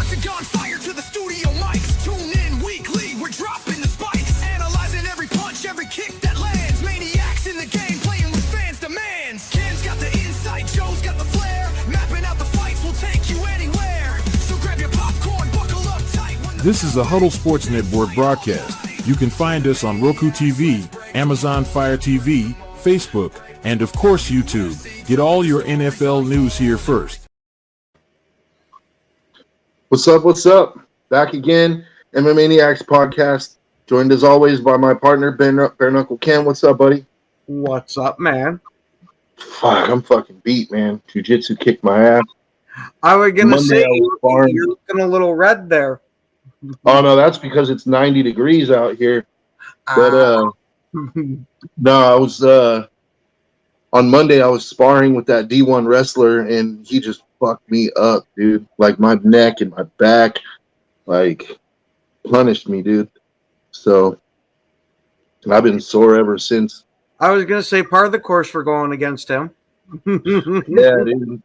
octagon, fire to the studio mics. Tune in weekly, we're dropping the spikes. Analyzing every punch, every kick that lands. Maniacs in the game, playing with fans' demands. Ken's got the insight, Joe's got the flair. Mapping out the fights will take you anywhere. So grab your popcorn, buckle up tight. This is a Huddle Sports Network broadcast. You can find us on Roku TV, Amazon Fire TV, Facebook, and of course YouTube. Get all your NFL news here first. What's up? What's up? Back again, MMAniacs Podcast. Joined as always by my partner, Bare Knuckle Ken. What's up, buddy? What's up, man? Fuck, I'm fucking beat, man. Jiu-Jitsu kicked my ass. I was going to Monday say, I was sparring. you're looking a little red there. Oh, no, that's because it's 90 degrees out here. But, no, I was, on Monday, I was sparring with that D1 wrestler, and he just fucked me up, dude. Like, my neck and my back, like, punished me, dude. So, I've been sore ever since. I was going to say part of the course for going against him. Yeah, dude.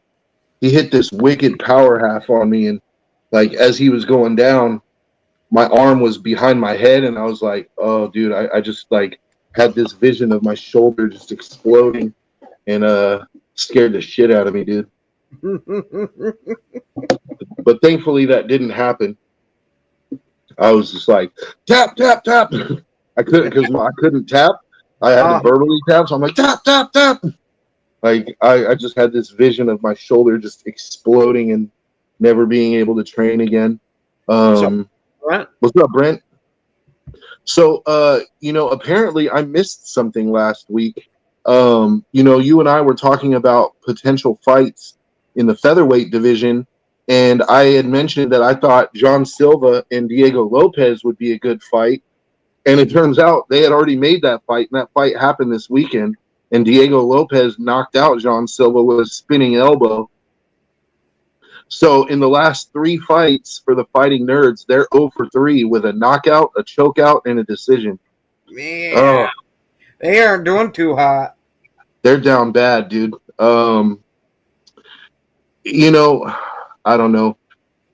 He hit this wicked power half on me, and, like, as he was going down, my arm was behind my head, and I was like, oh, dude, I just, like, had this vision of my shoulder just exploding, and scared the shit out of me, dude. But thankfully that didn't happen. I was just like, tap, tap, tap. I couldn't tap. I had to verbally tap, so I'm like, tap, tap, tap. Like, I just had this vision of my shoulder just exploding and never being able to train again. What's up, Brent? So, apparently I missed something last week. You and I were talking about potential fights in the featherweight division, and I had mentioned that I thought John Silva and Diego Lopez would be a good fight, and it turns out they had already made that fight, and that fight happened this weekend, and Diego Lopez knocked out John Silva with a spinning elbow. So in the last 3 fights for the Fighting Nerds, they're 0 for 3 with a knockout, a chokeout, and a decision. Man, they aren't doing too hot. They're down bad, dude. I don't know.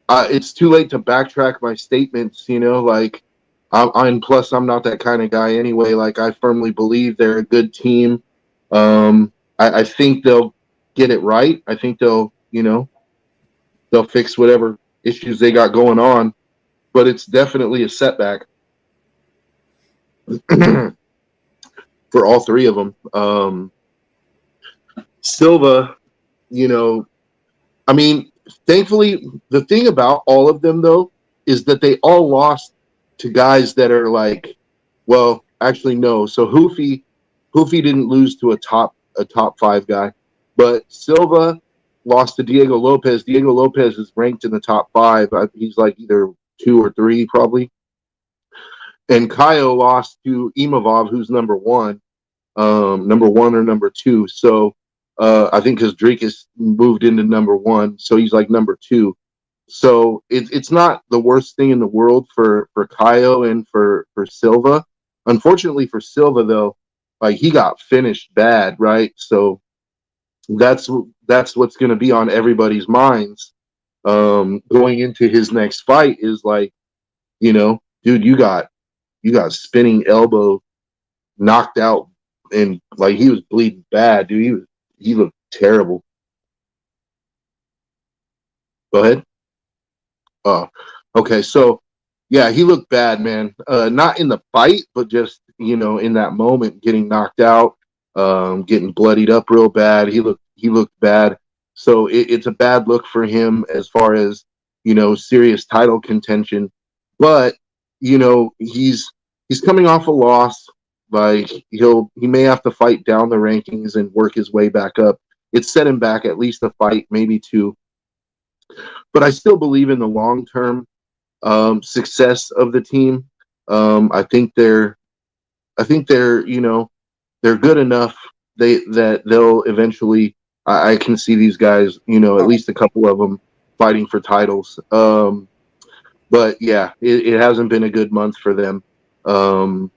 It's too late to backtrack my statements, like, I'm not that kind of guy anyway. Like, I firmly believe they're a good team. I think they'll get it right. I think they'll fix whatever issues they got going on, but it's definitely a setback for all 3 of them. Silva, thankfully, the thing about all of them, though, is that they all lost to guys that are like, well, actually, no. So Hoofy didn't lose to a top 5 guy, but Silva lost to Diego Lopez. Diego Lopez is ranked in the top 5. He's like either 2 or 3, probably. And Kaio lost to Imavov, who's number 1 or number 2. So I think because Dricus moved into number 1, so he's like number 2. So it's not the worst thing in the world for Kaio and for Silva. Unfortunately for Silva, though, like, he got finished bad, right? So that's what's going to be on everybody's minds going into his next fight is like, dude, you got spinning elbow, knocked out, and like he was bleeding bad, dude. He looked terrible. Go ahead. Oh, okay. So yeah, he looked bad, man. Not in the fight, but just in that moment, getting knocked out, getting bloodied up real bad. He looked bad. So it's a bad look for him as far as serious title contention. But he's coming off a loss. Like, he may have to fight down the rankings and work his way back up. It's set him back at least a fight, maybe 2. But I still believe in the long-term success of the team. I think they're good enough that they'll eventually. I can see these guys, at least a couple of them fighting for titles. But yeah, it hasn't been a good month for them. So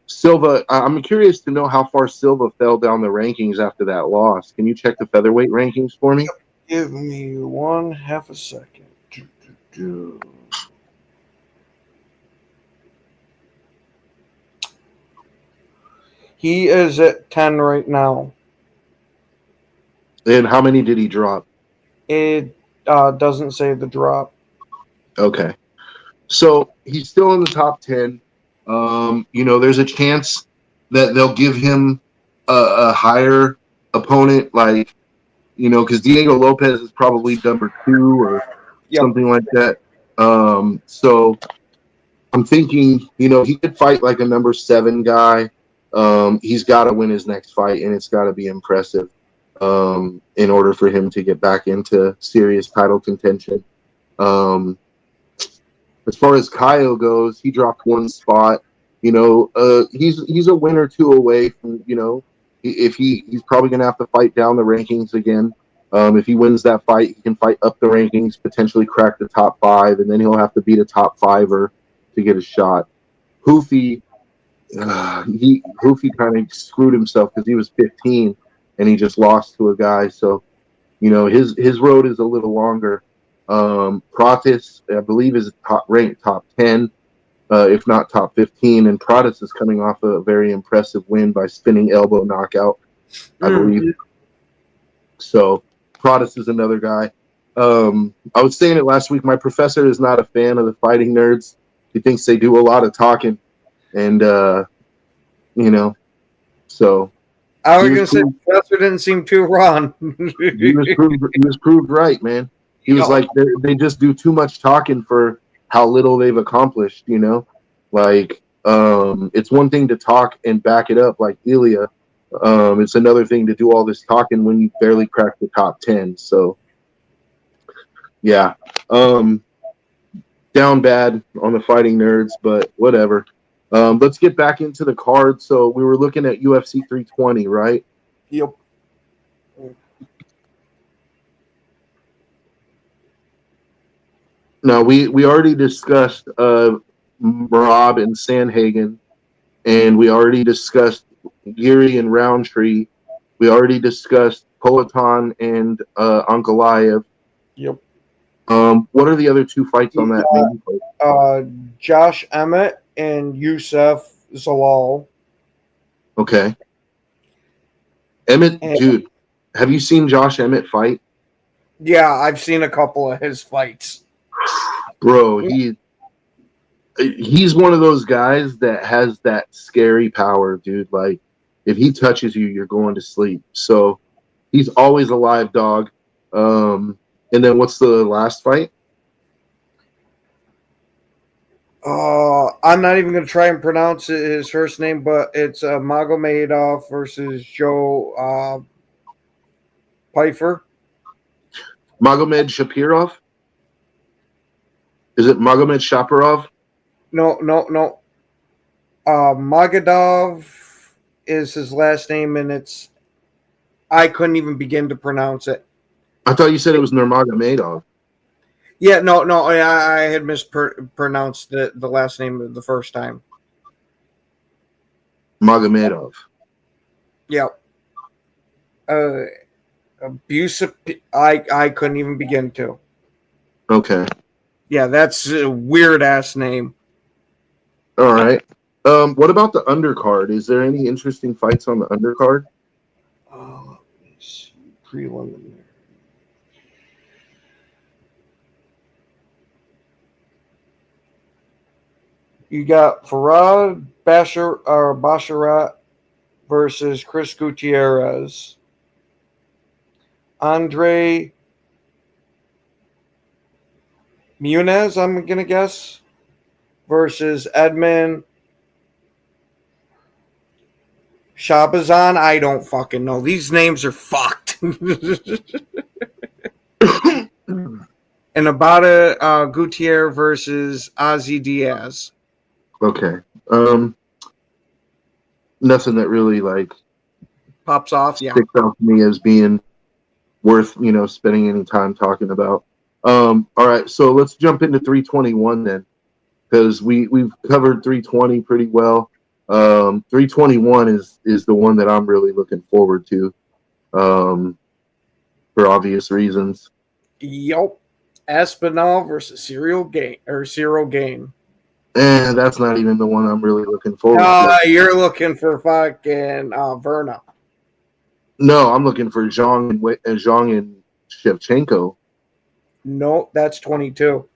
Silva, I'm curious to know how far Silva fell down the rankings after that loss. Can you check the featherweight rankings for me? Give me 1/2 a second. He is at 10 right now. And how many did he drop? It doesn't say the drop. Okay. So he's still in the top 10. There's a chance that they'll give him a higher opponent, like, because Diego Lopez is probably number 2 or something like that. So I'm thinking, he could fight like a number 7 guy. He's got to win his next fight, and it's got to be impressive in order for him to get back into serious title contention. As far as Kyle goes, he dropped 1 spot. He's a win or 2 away from, if he's probably going to have to fight down the rankings again. If he wins that fight, he can fight up the rankings, potentially crack the top 5, and then he'll have to beat a top 5er to get a shot. Hoofy kind of screwed himself because he was 15 and he just lost to a guy. So, his road is a little longer. Pratis, I believe, is ranked top 10, if not top 15, and Pratis is coming off a very impressive win by spinning elbow knockout, I believe. So Pratis is another guy. I was saying it last week. My professor is not a fan of the fighting nerds. He thinks they do a lot of talking, and so. I was going to say, the professor didn't seem too wrong. he was proved right, man. He was like, they just do too much talking for how little they've accomplished, Like, it's one thing to talk and back it up like Ilya. It's another thing to do all this talking when you barely crack the top 10. So, yeah. Down bad on the fighting nerds, but whatever. Let's get back into the card. So we were looking at UFC 320, right? Yep. Now, we already discussed Merab and Sandhagen, and we already discussed Geary and Roundtree. We already discussed Politan and Ankalaev. Yep. What are the other 2 fights on that main card? Josh Emmett and Youssef Zalal. Okay. Emmett, dude, have you seen Josh Emmett fight? Yeah, I've seen a couple of his fights. Bro, he's one of those guys that has that scary power, dude. Like, if he touches you, you're going to sleep. So he's always a live dog. And then what's the last fight? I'm not even going to try and pronounce his first name, but it's Magomedov versus Joe Pfeiffer. Magomed Shapirov? Is it Magomed Shaparov? No. Magadov is his last name, and I couldn't even begin to pronounce it. I thought you said it was Nurmagomedov. Yeah, no, I had mispronounced the last name the first time. Magomedov. Yeah. Abusive. I couldn't even begin to. Okay. Yeah, that's a weird ass name. All right. What about the undercard? Is there any interesting fights on the undercard? Let me see. Preliminary. You got Farad Basharat versus Chris Gutierrez. Andre Muniz, I'm going to guess, versus Edmund Shabazan. I don't fucking know. These names are fucked. And Abada Gutierrez versus Ozzy Diaz. Okay. Nothing that really Pops off, yeah. Sticks out to me as being worth, spending any time talking about. All right, so let's jump into 321 then, because we've covered 320 pretty well. 321 is the one that I'm really looking forward to, for obvious reasons. Yep. Aspinall versus Cyril Gain. That's not even the one I'm really looking forward to. You're looking for fucking Verna. No, I'm looking for Zhang and Shevchenko. No, that's 22.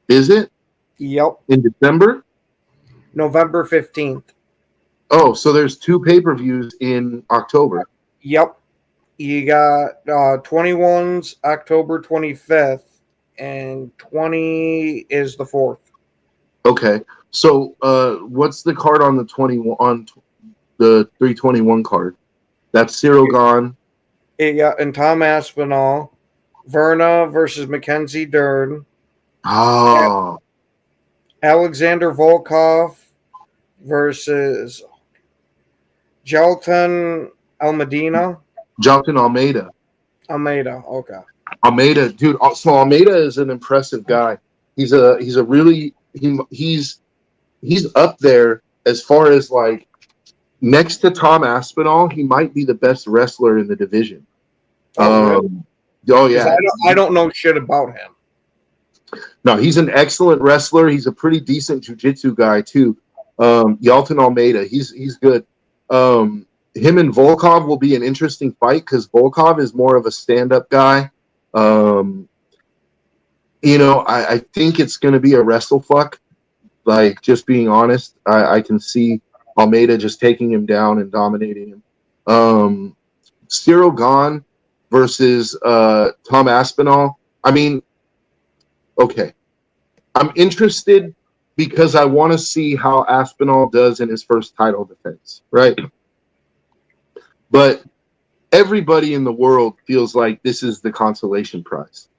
Is it Yep. in December? November 15th. Oh, so there's 2 pay-per-views in October. Yep. You got 21's October 25th, and 20 is the 4th. Okay. So what's the card on the 321 card? That's Cyril Gahn. Yeah, and Tom Aspinall, Verna versus Mackenzie Dern, Oh. Alexander Volkov versus Jelton Almeida. Jonathan Almeida. Okay. Almeida, dude. So Almeida is an impressive guy. He's a really he's up there as far as like next to Tom Aspinall. He might be the best wrestler in the division. Really? Oh yeah. I don't know shit about him. No, he's an excellent wrestler. He's a pretty decent jiu-jitsu guy too. Yalton Almeida, he's good. Him and Volkov will be an interesting fight because Volkov is more of a stand-up guy. I think it's going to be a wrestle fuck. Like, just being honest, I can see Almeida just taking him down and dominating him. Cyril Gahn versus Tom Aspinall. I mean, okay. I'm interested because I want to see how Aspinall does in his first title defense, right? But everybody in the world feels like this is the consolation prize,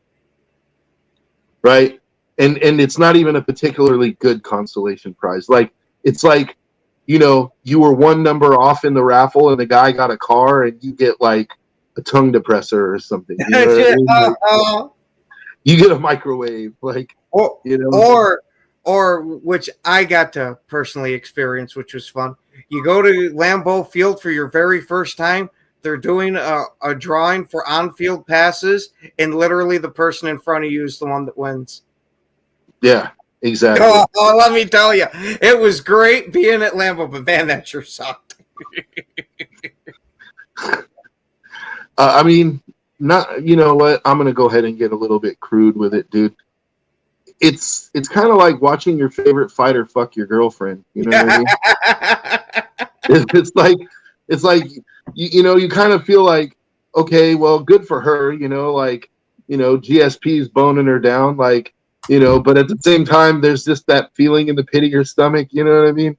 right? And it's not even a particularly good consolation prize. Like, it's like, you were 1 number off in the raffle and the guy got a car and you get like a tongue depressor or something. You know what I mean? Like, you get a microwave, like, or which I got to personally experience, which was fun. You go to Lambeau Field for your very first time. They're doing a drawing for on-field passes, and literally the person in front of you is the one that wins. Yeah, exactly. Oh, let me tell you, it was great being at Lambeau, but man, that sure sucked. I mean, not. You know what? I'm gonna go ahead and get a little bit crude with it, dude. It's kind of like watching your favorite fighter fuck your girlfriend. You know what I mean? It's like you kind of feel like, okay, well, good for her. GSP's boning her down, like, but at the same time, there's just that feeling in the pit of your stomach. You know what I mean?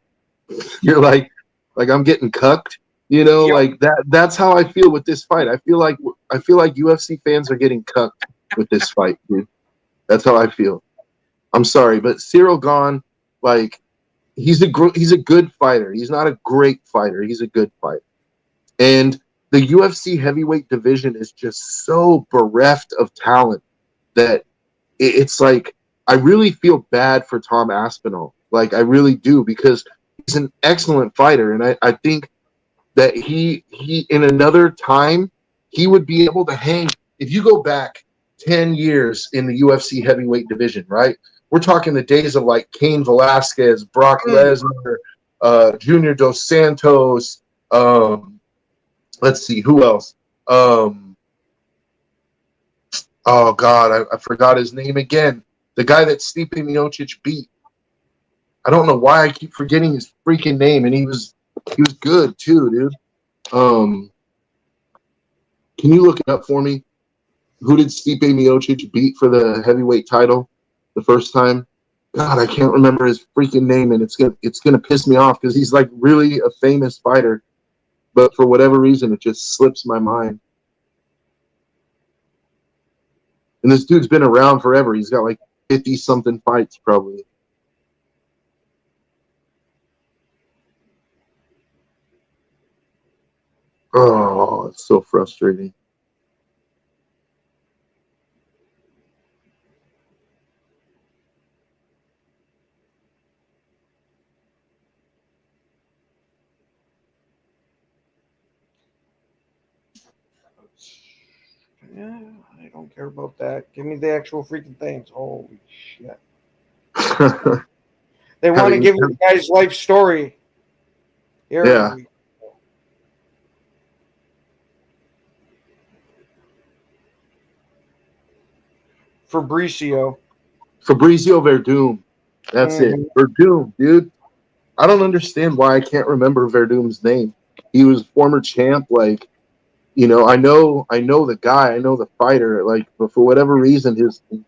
You're like I'm getting cucked. Yep. Like that. That's how I feel with this fight. I feel like UFC fans are getting cucked with this fight, dude. That's how I feel. I'm sorry, but Cyril Gahn, like, he's a good fighter. He's not a great fighter. He's a good fighter. And the UFC heavyweight division is just so bereft of talent that it's like, I really feel bad for Tom Aspinall. Like, I really do, because he's an excellent fighter. And I think that he in another time, he would be able to hang. If you go back 10 years in the UFC heavyweight division, right? We're talking the days of like Cain Velasquez, Brock Lesnar, Junior Dos Santos. Let's see, who else? Oh God, I forgot his name again. The guy that Stipe Miocic beat. I don't know why I keep forgetting his freaking name, and he was good too, dude. Can you look it up for me? Who did Stipe Miocic beat for the heavyweight title the first time? God, I can't remember his freaking name, and it's gonna piss me off because he's like really a famous fighter, but for whatever reason, it just slips my mind. And this dude's been around forever. He's got like 50-something fights, probably. Oh, it's so frustrating. Yeah, I don't care about that. Give me the actual freaking things. Holy shit. They want to give you guys life story. Here Yeah. we go. Fabricio Verdum. That's it. Verdum, dude. I don't understand why I can't remember Verdum's name. He was former champ. Like, you know, I know the guy, I know the fighter. Like, but for whatever reason,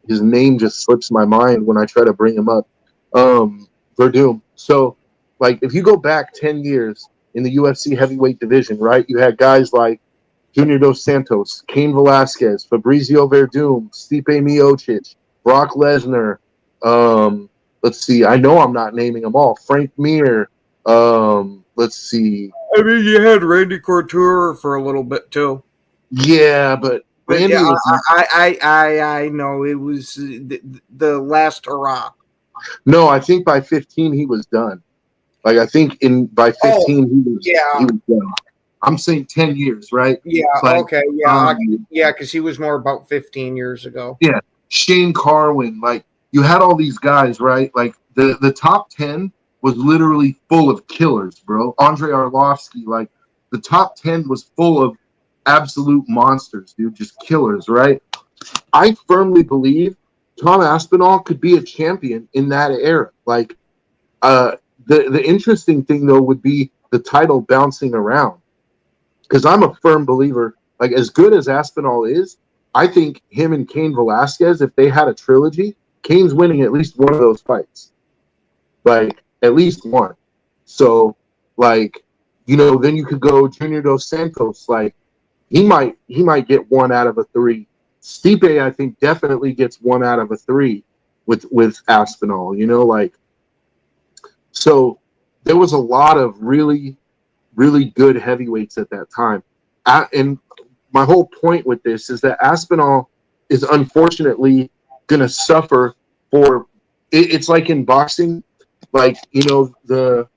his name just slips my mind when I try to bring him up. Verdum. So, like, if you go back 10 years in the UFC heavyweight division, right? You had guys like Junior Dos Santos, Cain Velasquez, Fabrizio Verdum, Stipe Miocic, Brock Lesnar. Let's see. I know I'm not naming them all. Frank Mir. Let's see. I mean, you had Randy Couture for a little bit too. Yeah, but Randy yeah, was. I know it was the last hurrah. No, I think by 15 he was done. Like I think by 15 he was done. I'm saying 10 years, right? Yeah. Like, okay. Yeah. Because he was more about 15 years ago. Yeah. Shane Carwin, like you had all these guys, right? Like the top 10 was literally full of killers, bro. Andre Arlovsky, like the top 10 was full of absolute monsters, dude, just killers, right? I firmly believe Tom Aspinall could be a champion in that era. Like, the interesting thing though would be the title bouncing around, because I'm a firm believer. Like, as good as Aspinall is, I think him and Cain Velasquez, if they had a trilogy, Cain's winning at least one of those fights, like at least one. So, like, you know, then you could go Junior Dos Santos. Like, he might get 1 out of 3. Stipe, I think, definitely gets 1 out of 3 with Aspinall. You know, like, so there was a lot of really, really good heavyweights at that time. And my whole point with this is that Aspinall is unfortunately going to suffer for it's like in boxing, like, you know, the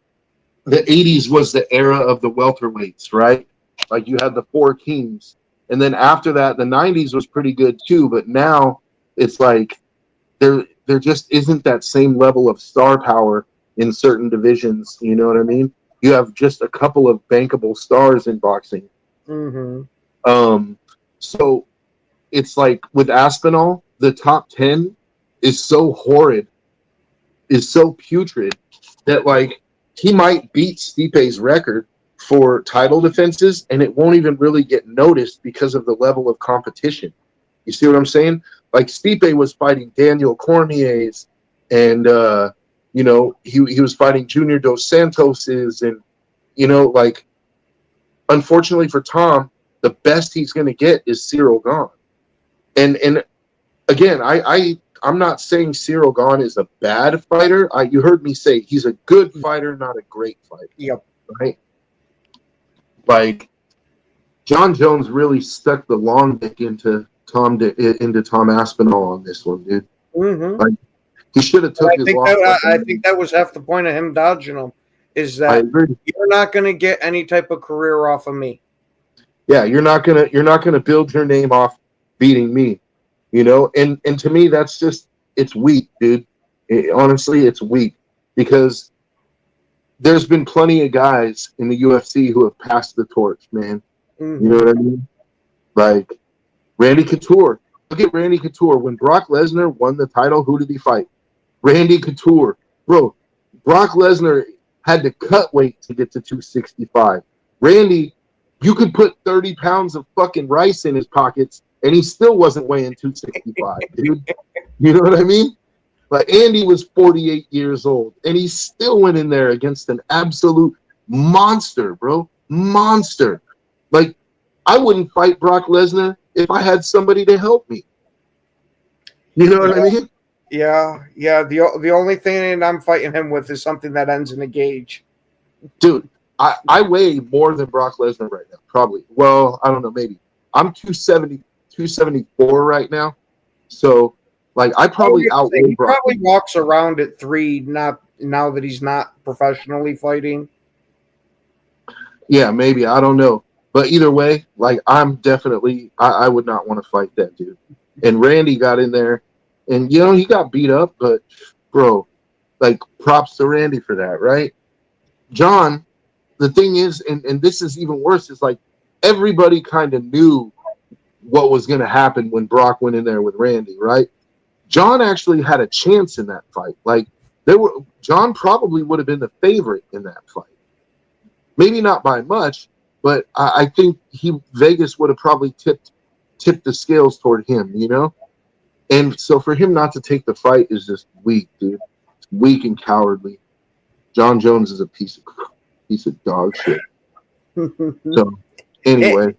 80s was the era of the welterweights, right? Like you had the 4 kings. And then after that, the 90s was pretty good too. But now it's like there just isn't that same level of star power in certain divisions. You know what I mean? You have just a couple of bankable stars in boxing. Mm-hmm. So it's like with Aspinall, the top 10 is so horrid, is so putrid that like he might beat Stipe's record for title defenses and it won't even really get noticed because of the level of competition. You see what I'm saying? Like Stipe was fighting Daniel Cormier's and you know, he was fighting Junior Dos Santos's, and you know, like, unfortunately for Tom, the best he's going to get is Cyril Gane. And again, I'm not saying Cyril Gane is a bad fighter. You heard me say he's a good fighter, not a great fighter. Yep. Right? Like, John Jones really stuck the long dick into Tom Aspinall on this one, dude. Mm-hmm. Like, he should have took his loss. I think that was half the point of him dodging him, is that you're not going to get any type of career off of me. Yeah, you're not gonna build your name off beating me, you know. And to me, that's just, it's weak, dude. Honestly, it's weak because there's been plenty of guys in the UFC who have passed the torch, man. Mm-hmm. You know what I mean? Like Randy Couture. Look at Randy Couture. When Brock Lesnar won the title, who did he fight? Randy Couture. Bro, Brock Lesnar had to cut weight to get to 265. Randy, you could put 30 pounds of fucking rice in his pockets, and he still wasn't weighing 265, dude. You know what I mean? Like, Andy was 48 years old, and he still went in there against an absolute monster, bro. Monster. Like, I wouldn't fight Brock Lesnar if I had somebody to help me. You know what I mean? Yeah. The only thing I'm fighting him with is something that ends in a gauge. Dude, I weigh more than Brock Lesnar right now, probably. Well, I don't know, maybe. I'm 270, 274 right now. So, like, I probably outweigh Brock. He probably walks around at 3, not now that he's not professionally fighting. Yeah, maybe. I don't know. But either way, like I'm definitely, I would not want to fight that dude. And Randy got in there, and he got beat up, but bro, like props to Randy for that, right? John, the thing is, and this is even worse, is like everybody kind of knew what was going to happen when Brock went in there with Randy, right? John actually had a chance in that fight. Like John probably would have been the favorite in that fight. Maybe not by much, but I think Vegas would have probably tipped the scales toward him, And so for him not to take the fight is just weak, dude. It's weak and cowardly. John Jones is a piece of dog shit. So anyway,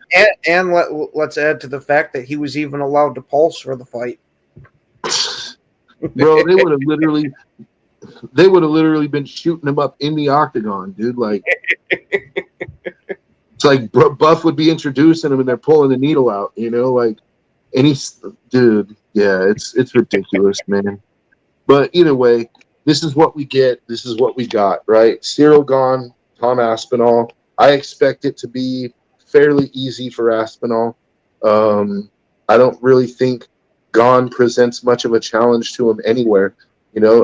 and let's add to the fact that he was even allowed to pulse for the fight. Bro, they would have literally been shooting him up in the octagon, dude. Like, it's like Buff would be introducing him and they're pulling the needle out, like, and dude, yeah, it's ridiculous, man. But either way, this is what we get. This is what we got, right? Cyril gone, Tom Aspinall. I expect it to be fairly easy for Aspinall. I don't really think Gone presents much of a challenge to him anywhere.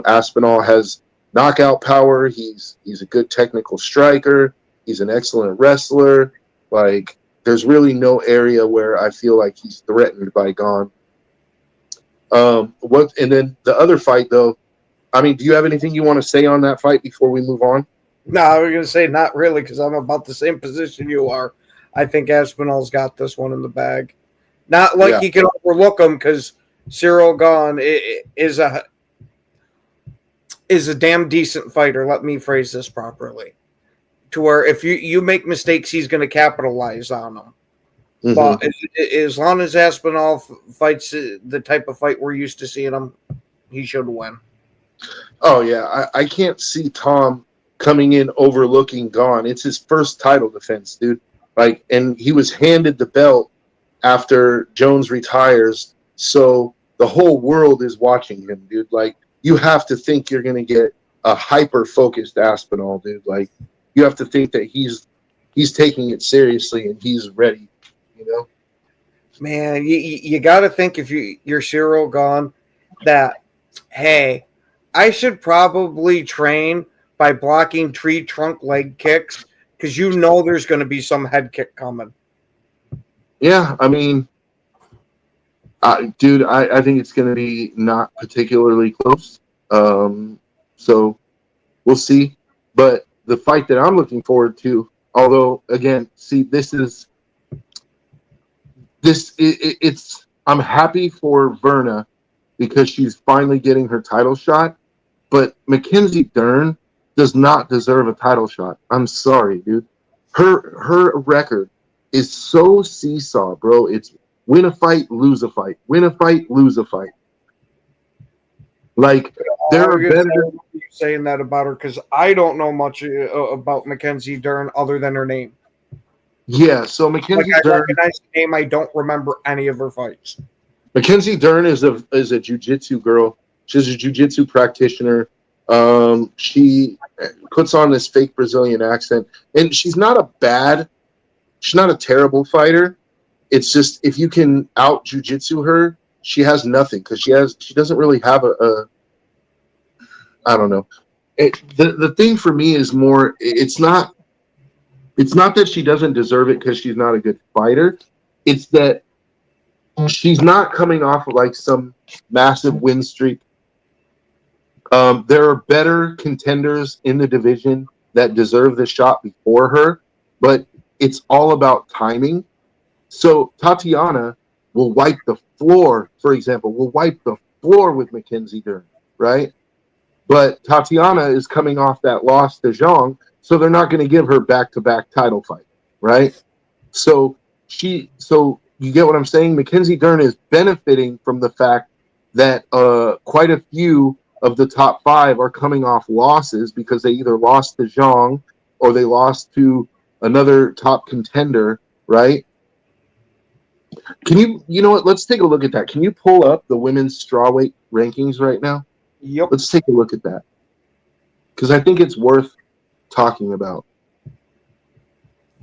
Aspinall has knockout power. He's a good technical striker. He's an excellent wrestler. Like, there's really no area where I feel like he's threatened by Gone. And then the other fight, though, I mean, do you have anything you want to say on that fight before we move on? No, I was going to say not really, because I'm about the same position you are. I think Aspinall's got this one in the bag. Not like he can overlook him, because Cyril Gone is a damn decent fighter. Let me phrase this properly. To where if you make mistakes, he's going to capitalize on them. Mm-hmm. But as long as Aspinall fights the type of fight we're used to seeing him, he should win. Oh, yeah. I can't see Tom coming in overlooking Gone. It's his first title defense, dude. Like, and he was handed the belt after Jones retires. So the whole world is watching him, dude. Like, you have to think you're going to get a hyper-focused Aspinall, dude. Like, you have to think that he's taking it seriously and he's ready, Man, you got to think if you're Cyril Gone that, hey, I should probably train by blocking tree trunk leg kicks because there's going to be some head kick coming. Yeah, I mean, dude, I think it's going to be not particularly close. So we'll see. But the fight that I'm looking forward to, although, again, see, I'm happy for Verna because she's finally getting her title shot. But Mackenzie Dern does not deserve a title shot. I'm sorry, dude. Her record is so seesaw, bro. It's win a fight, lose a fight. Win a fight, lose a fight. Like, there are better. You're saying that about her because I don't know much about Mackenzie Dern other than her name. Yeah, so Mackenzie Dern. I recognize the name. I don't remember any of her fights. Mackenzie Dern is a jiu-jitsu girl. She's a jiu-jitsu practitioner. She puts on this fake Brazilian accent, and she's not a terrible fighter. It's just if you can out jiu-jitsu her, she has nothing because she doesn't really have I don't know. The thing for me is more. It's not that she doesn't deserve it because she's not a good fighter. It's that she's not coming off of like some massive win streak. There are better contenders in the division that deserve the shot before her, but it's all about timing. So Tatiana will wipe the floor, for example, with Mackenzie Dern, right? But Tatiana is coming off that loss to Zhang, so they're not going to give her back-to-back title fight, right? So you get what I'm saying? Mackenzie Dern is benefiting from the fact that quite a few of the top 5 are coming off losses because they either lost to Zhang or they lost to another top contender, right? You know what? Let's take a look at that. Can you pull up the women's strawweight rankings right now? Yep. Let's take a look at that because I think it's worth talking about.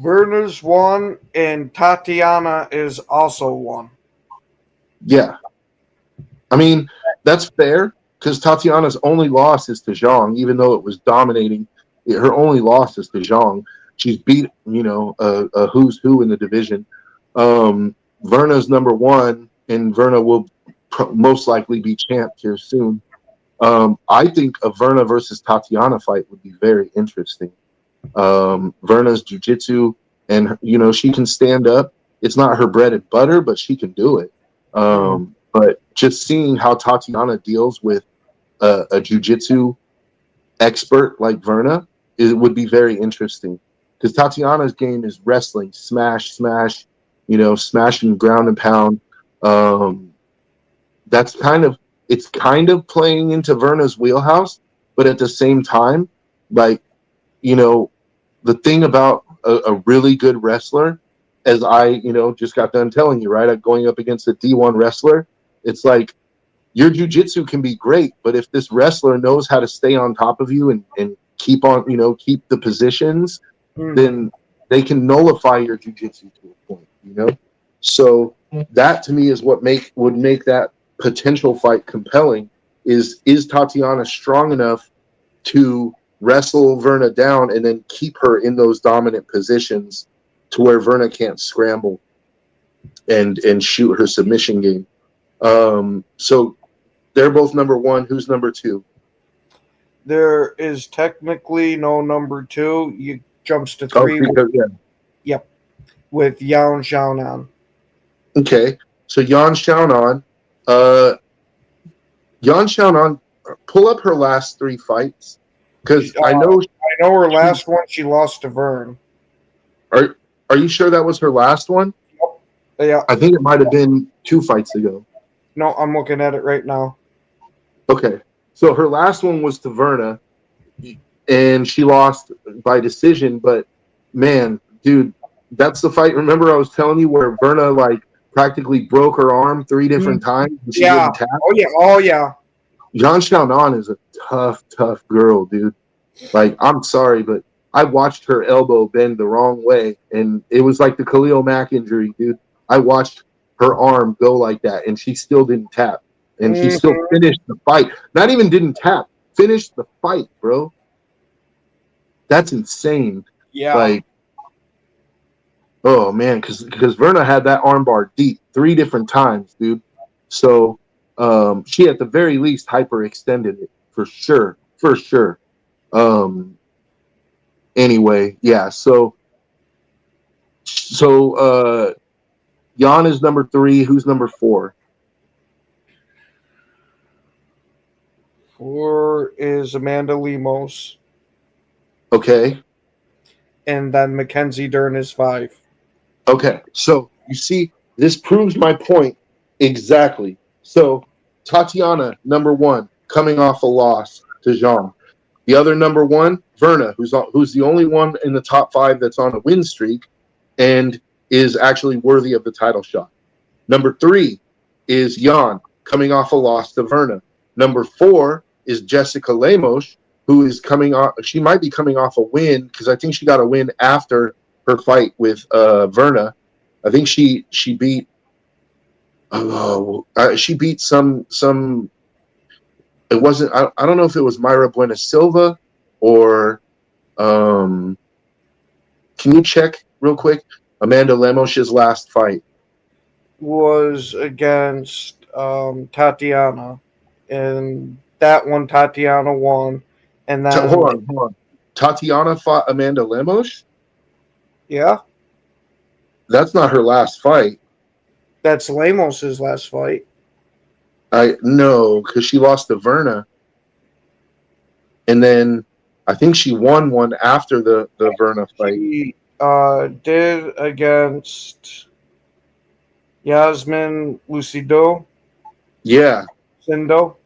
Verna's one, and Tatiana is also one. Yeah. I mean, that's fair because Tatiana's only loss is to Zhang, even though it was dominating. Her only loss is to Zhang. She's beat, a who's who in the division. Verna's number one, and Verna will most likely be champ here soon. I think a Verna versus Tatiana fight would be very interesting. Verna's jiu-jitsu, and she can stand up. It's not her bread and butter, but she can do it. But just seeing how Tatiana deals with a jiu-jitsu expert like Verna, it would be very interesting. Because Tatiana's game is wrestling, smash, smash and ground and pound. It's kind of playing into Verna's wheelhouse, but at the same time, like, the thing about a really good wrestler, as I, just got done telling you, right? Going up against a D1 wrestler, it's like your jiu-jitsu can be great, but if this wrestler knows how to stay on top of you and keep the positions, then they can nullify your jiu-jitsu to a point, So that to me is what would make that potential fight compelling. Is Tatiana strong enough to wrestle Verna down and then keep her in those dominant positions to where Verna can't scramble and shoot her submission game? So they're both number one. Who's number two? There is technically no number two. You jumps to three. Yep, with Yan Xiaonan. Okay, so Yan Xiaonan. Yan Xiaonan, pull up her last three fights, because I know her last one. She lost to Vern. Are you sure that was her last one? Yep. Yeah, I think it might have been 2 fights ago. No, I'm looking at it right now. Okay, so her last one was to Verna, and she lost by decision. But man, dude, that's the fight. Remember, I was telling you where Verna practically broke her arm 3 different times. And she didn't tap? Oh yeah. Yan Xiaonan is a tough girl, dude. I'm sorry, but I watched her elbow bend the wrong way, and it was like the Khalil Mack injury, dude. I watched her arm go like that, and she still didn't tap. And she still finished the fight. Not even didn't tap. Finished the fight, bro. That's insane. Yeah. Oh, man, because Verna had that armbar deep 3 different times, dude. So she at the very least hyperextended it, for sure. Anyway, yeah, so Jan is number 3. Who's number 4? 4 is Amanda Lemos. Okay. And then Mackenzie Dern is 5. Okay, so you see, this proves my point exactly. So Tatiana, number 1, coming off a loss to Jean. The other number 1, Verna, who's the only one in the top 5 that's on a win streak and is actually worthy of the title shot. Number 3 is Jan, coming off a loss to Verna. Number 4 is Jessica Lemos, who is coming off. She might be coming off a win because I think she got a win after her fight with Verna. I think she beat. She beat some. It wasn't. I don't know if it was Mayra Buena Silva or. Can you check real quick? Amanda Lemos' last fight was against Tatiana, and that one Tatiana won. And then hold on. Tatiana fought Amanda Lemos? Yeah. That's not her last fight. That's Lemos' last fight. No, because she lost to Verna. And then I think she won one after the Verna fight. She did against Yasmin Lucido. Yeah. Sindo.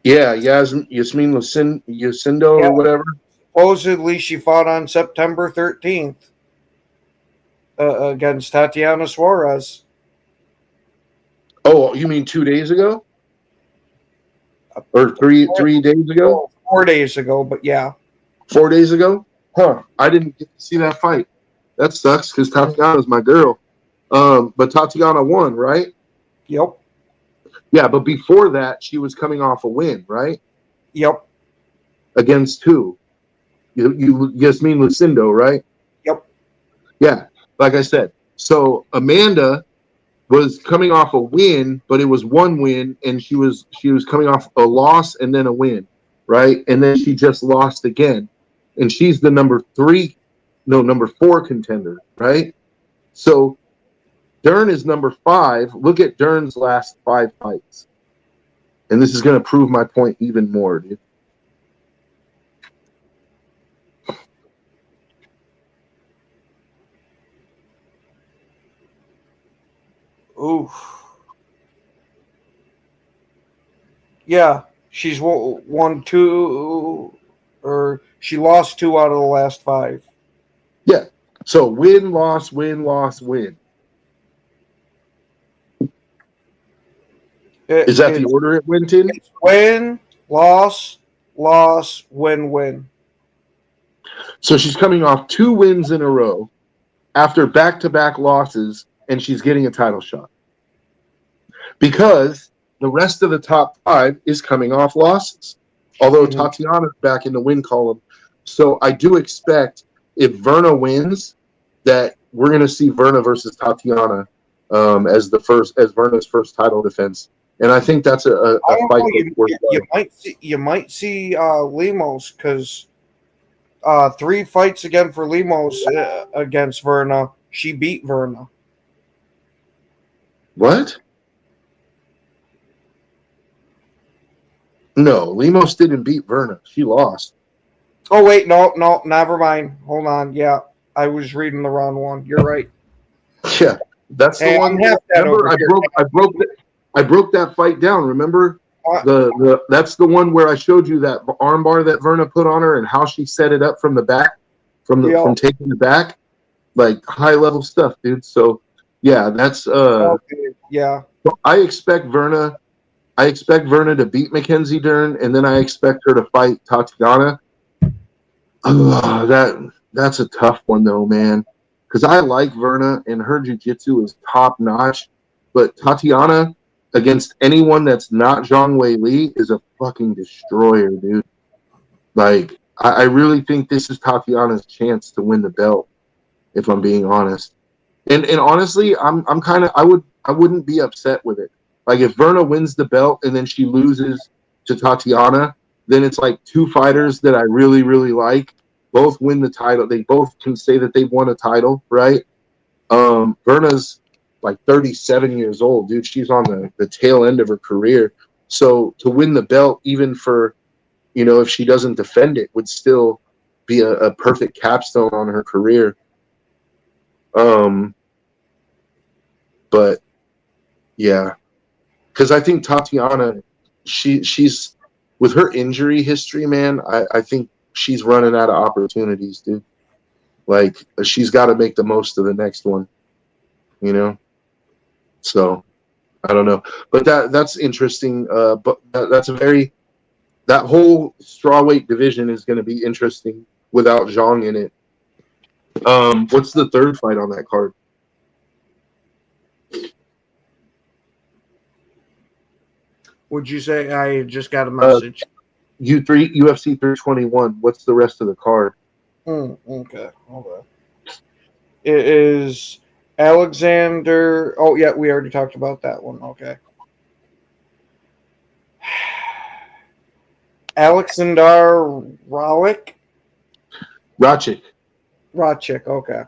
Yeah, Yasmin Lucindo or whatever. Supposedly she fought on September 13th against Tatiana Suarez. Oh, you mean 2 days ago? Or three days ago? 4 days ago, but yeah. 4 days ago? Huh. I didn't get to see that fight. That sucks because Tatiana's my girl. But Tatiana won, right? Yep. Yeah, but before that, she was coming off a win, right? Yep. Against who? You just mean Lucindo, right? Yep. Yeah, like I said. So Amanda was coming off a win, but it was one win, and she was coming off a loss and then a win, right? And then she just lost again, and she's the number 4 contender, right? So Dern is number 5. Look at Dern's last 5 fights, and this is going to prove my point even more, dude. Oof. Yeah, she's won 2, or she lost 2 out of the last 5. Yeah. So win, loss, win, loss, win. Is that the order it went in? It's win, loss, loss, win, win. So she's coming off 2 wins in a row after back-to-back losses, and she's getting a title shot. Because the rest of the top 5 is coming off losses. Although Tatiana's back in the win column. So I do expect if Verna wins, that we're going to see Verna versus Tatiana as Verna's first title defense. And I think that's a fight. You might see Lemos, because 3 fights again for Lemos against Verna. She beat Verna. What? No, Lemos didn't beat Verna. She lost. Oh, wait, no, never mind. Hold on. Yeah, I was reading the wrong one. You're right. Yeah, that's the one. Remember, I broke that fight down. Remember, that's the one where I showed you that armbar that Verna put on her and how she set it up from the back, from taking it back, like high level stuff, dude. So yeah, that's yeah. So I expect Verna to beat Mackenzie Dern, and then I expect her to fight Tatiana. That's a tough one though, man. Because I like Verna and her jiu-jitsu is top notch, but Tatiana against anyone that's not Zhang Wei Li is a fucking destroyer, dude. Like I really think this is Tatiana's chance to win the belt, if I'm being honest. And honestly, I wouldn't be upset with it. Like if Verna wins the belt and then she loses to Tatiana, then it's like 2 fighters that I really, really like. Both win the title. They both can say that they won a title, right? Verna's like 37 years old, dude. She's on the tail end of her career. So to win the belt, even for, if she doesn't defend it, would still be a perfect capstone on her career. But yeah, because I think Tatiana, she's with her injury history, man. I think she's running out of opportunities, dude. Like she's got to make the most of the next one, So I don't know, but that's interesting. But that whole strawweight division is going to be interesting without Zhang in it. What's the third fight on that card? Would you say? I just got a message. UFC 321. What's the rest of the card? Okay. It is Alexander. Oh yeah, we already talked about that one. Okay. Alexander Rachik. Okay.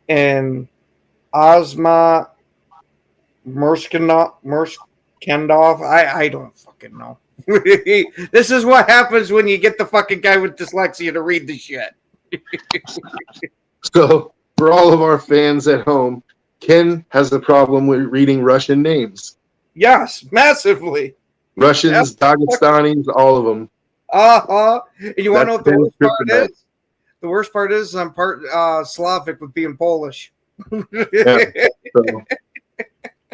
And Ozma Kendov. I don't fucking know. This is what happens when you get the fucking guy with dyslexia to read the shit. So, for all of our fans at home, Ken has a problem with reading Russian names. Yes, massively. Russians, Dagestanis, all of them. And you want to know what the worst part is? The worst part is I'm part Slavic with being Polish. Yeah. So,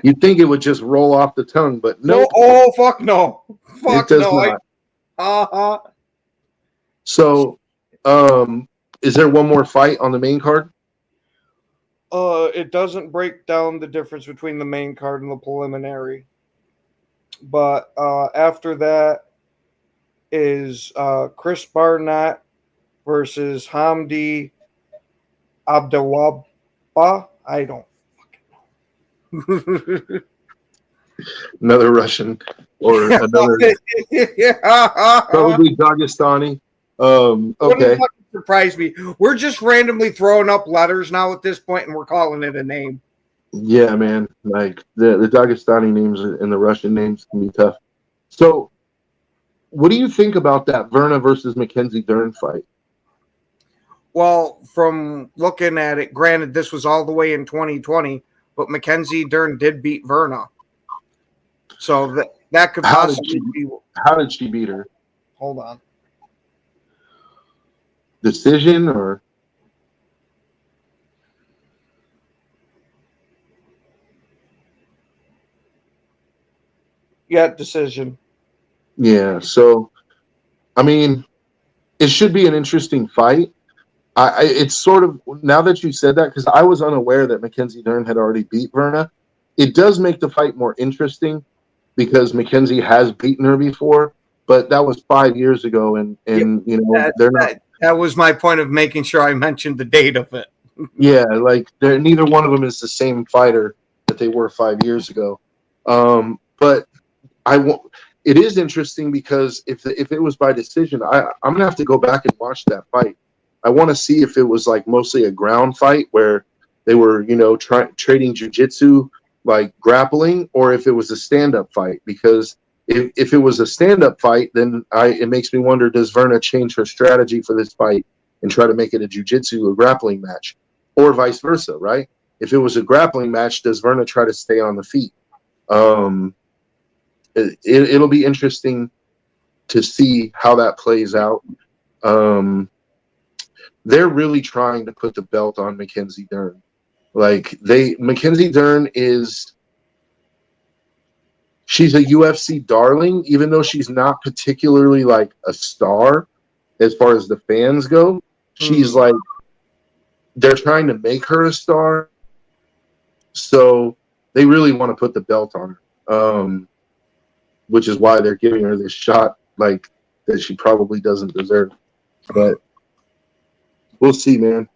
you'd think it would just roll off the tongue, but no. Oh, fuck no. Fuck it does not. So, is there one more fight on the main card? It doesn't break down the difference between the main card and the preliminary. But after that is Chris Barnett versus Hamdi Abdelwaba. I don't fucking know. Another Russian or another probably Dagestani. Wouldn't Okay. fucking surprise me. We're just randomly throwing up letters now at this point, and we're calling it a name. Yeah, man. Like the Dagestani names and the Russian names can be tough. So, what do you think about that Verna versus Mackenzie Dern fight? Well, from looking at it, granted, this was all the way in 2020, but Mackenzie Dern did beat Verna. So that could possibly be. How did she beat her? Hold on. Decision or? Yeah, decision. Yeah. So, I mean, it should be an interesting fight. It's sort of, now that you said that, because I was unaware that Mackenzie Dern had already beat Verna. It does make the fight more interesting because Mackenzie has beaten her before, but that was 5 years ago, and you know they're not. That was my point of making sure I mentioned the date of it. Yeah, like neither one of them is the same fighter that they were 5 years ago. But it is interesting because if it was by decision, I'm gonna have to go back and watch that fight. I want to see if it was like mostly a ground fight where they were, you know, trading jiu-jitsu, like grappling, or if it was a stand-up fight. Because if it was a stand-up fight, then it makes me wonder, does Verna change her strategy for this fight and try to make it a jiu-jitsu or grappling match, or vice versa, right? If it was a grappling match, does Verna try to stay on the feet? It'll be interesting to see how that plays out. They're really trying to put the belt on Mackenzie Dern. Mackenzie Dern she's a UFC darling, even though she's not particularly like a star as far as the fans go. She's like, they're trying to make her a star. So they really want to put the belt on her, which is why they're giving her this shot like that she probably doesn't deserve. But we'll see, man.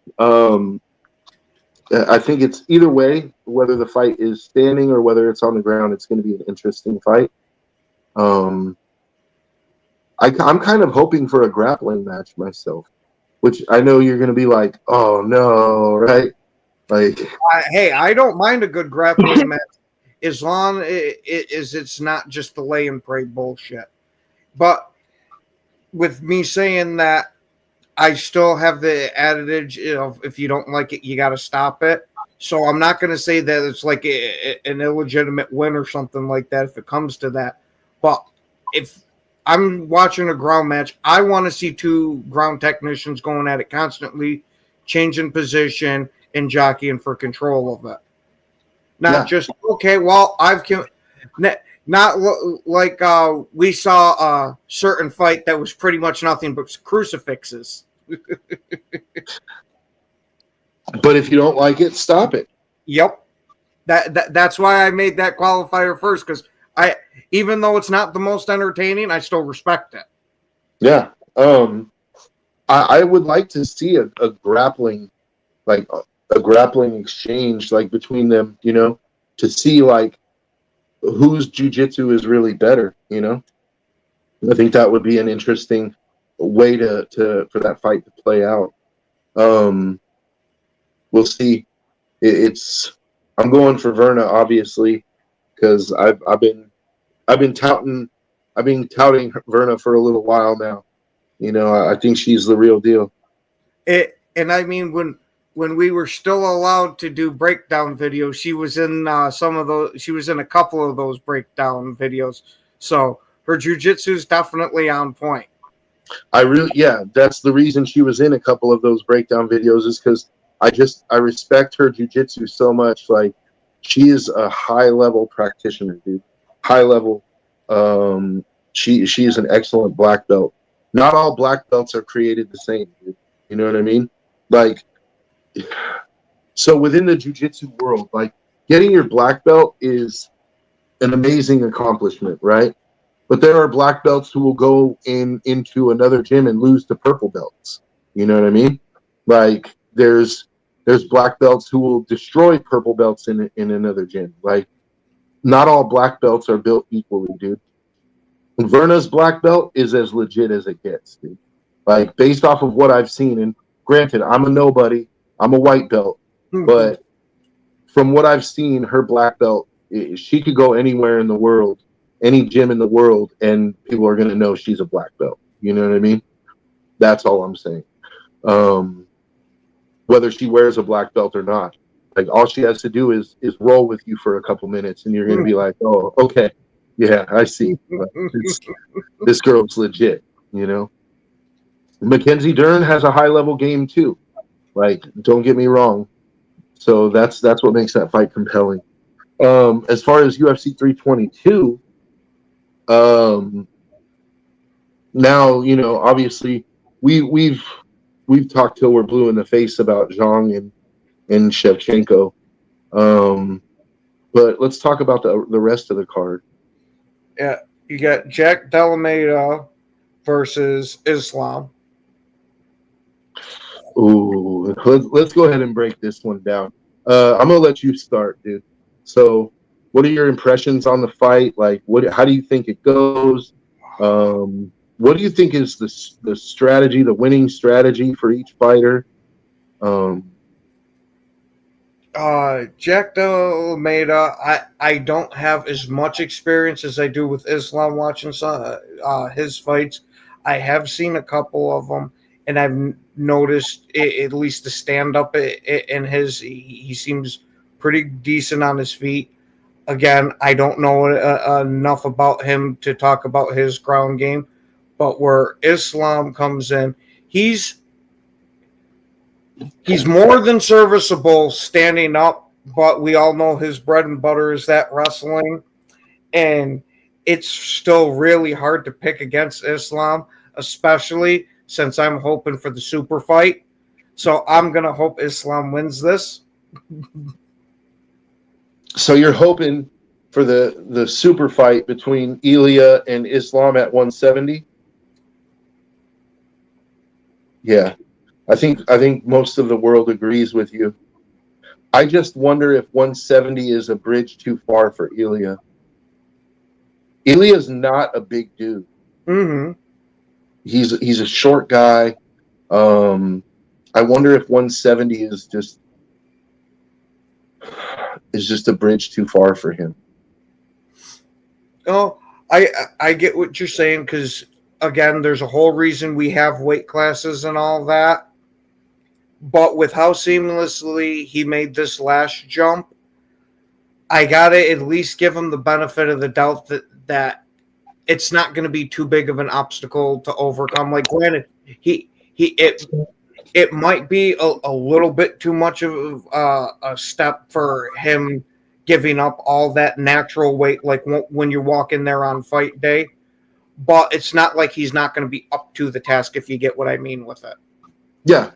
I think it's either way, whether the fight is standing or whether it's on the ground, it's going to be an interesting fight. I'm kind of hoping for a grappling match myself, which I know you're going to be like, oh, no, right? Like, hey, I don't mind a good grappling match as long as it's not just the lay and pray bullshit. But with me saying that, I still have the adage of if you don't like it, you got to stop it. So I'm not going to say that it's like an illegitimate win or something like that if it comes to that. But if I'm watching a ground match, I want to see two ground technicians going at it constantly, changing position and jockeying for control of it. Not just, okay, well, not like we saw a certain fight that was pretty much nothing but crucifixes. but if you don't like it, stop it. Yep. That's why I made that qualifier first, because even though it's not the most entertaining, I still respect it. Yeah. I would like to see a grappling, like a grappling exchange, like between them, you know, to see like whose jiu-jitsu is really better, you know. I think that would be an interesting way for that fight to play out. We'll see. I'm going for Verna, obviously, because I've been touting Verna for a little while now. You know, I think she's the real deal. And I mean, when we were still allowed to do breakdown videos, she was in she was in a couple of those breakdown videos. So her jiu-jitsu is definitely on point. That's the reason she was in a couple of those breakdown videos, is because I respect her jiu-jitsu so much. Like, she is a high-level practitioner, dude. High level. She is an excellent black belt. Not all black belts are created the same, dude. You know what I mean? Like, So within the jiu-jitsu world, like getting your black belt is an amazing accomplishment, right? But there are black belts who will go into another gym and lose to purple belts. You know what I mean? Like there's black belts who will destroy purple belts in another gym. Like not all black belts are built equally, dude. Verna's black belt is as legit as it gets, dude. Like based off of what I've seen, and granted, I'm a nobody, I'm a white belt, but from what I've seen, her black belt, she could go anywhere in the world, any gym in the world, and people are gonna know she's a black belt. You know what I mean? That's all I'm saying. Whether she wears a black belt or not, like all she has to do is roll with you for a couple minutes, and you're gonna be like, oh, okay, yeah, I see. This girl's legit, you know. Mackenzie Dern has a high level game too. Like, don't get me wrong. So that's what makes that fight compelling. As far as UFC 322, now you know. Obviously, we've talked till we're blue in the face about Zhang and Shevchenko. But let's talk about the rest of the card. Yeah, you got Jack Delameda versus Islam. Ooh, let's go ahead and break this one down. I'm gonna let you start, dude. So, what are your impressions on the fight? Like, how do you think it goes? What do you think is the strategy, the winning strategy for each fighter? Jack Delameda, I don't have as much experience as I do with Islam watching his fights. I have seen a couple of them, and I've noticed at least the stand-up in his, he seems pretty decent on his feet. Again, I don't know enough about him to talk about his ground game, but where Islam comes in, he's more than serviceable standing up, but we all know his bread and butter is that wrestling, and it's still really hard to pick against Islam, especially since I'm hoping for the super fight. So I'm going to hope Islam wins this. So you're hoping for the super fight between Ilya and Islam at 170? Yeah. I think most of the world agrees with you. I just wonder if 170 is a bridge too far for Ilya. Ilya's not a big dude. Mm-hmm. He's a short guy. I wonder if 170 is just a bridge too far for him. Oh, I get what you're saying, because again, there's a whole reason we have weight classes and all that. But with how seamlessly he made this last jump, I gotta at least give him the benefit of the doubt that it's not going to be too big of an obstacle to overcome. Like, granted, it might be a little bit too much of a step for him giving up all that natural weight, like when you walk in there on fight day. But it's not like he's not going to be up to the task, if you get what I mean with it. Yeah.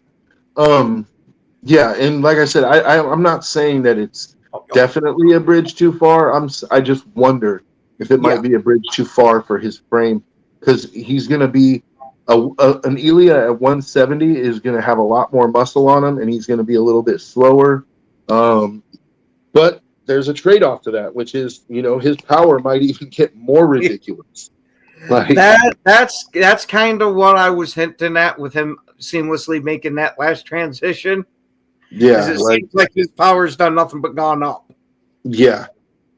Yeah, and like I said, I'm not saying that it's definitely a bridge too far. I just wonder if it might be a bridge too far for his frame, because he's going to be an Ilya at 170 is going to have a lot more muscle on him, and he's going to be a little bit slower. But there's a trade-off to that, which is, you know, his power might even get more ridiculous. Like that's kind of what I was hinting at with him seamlessly making that last transition. Yeah, it seems like his power's done nothing but gone up. Yeah.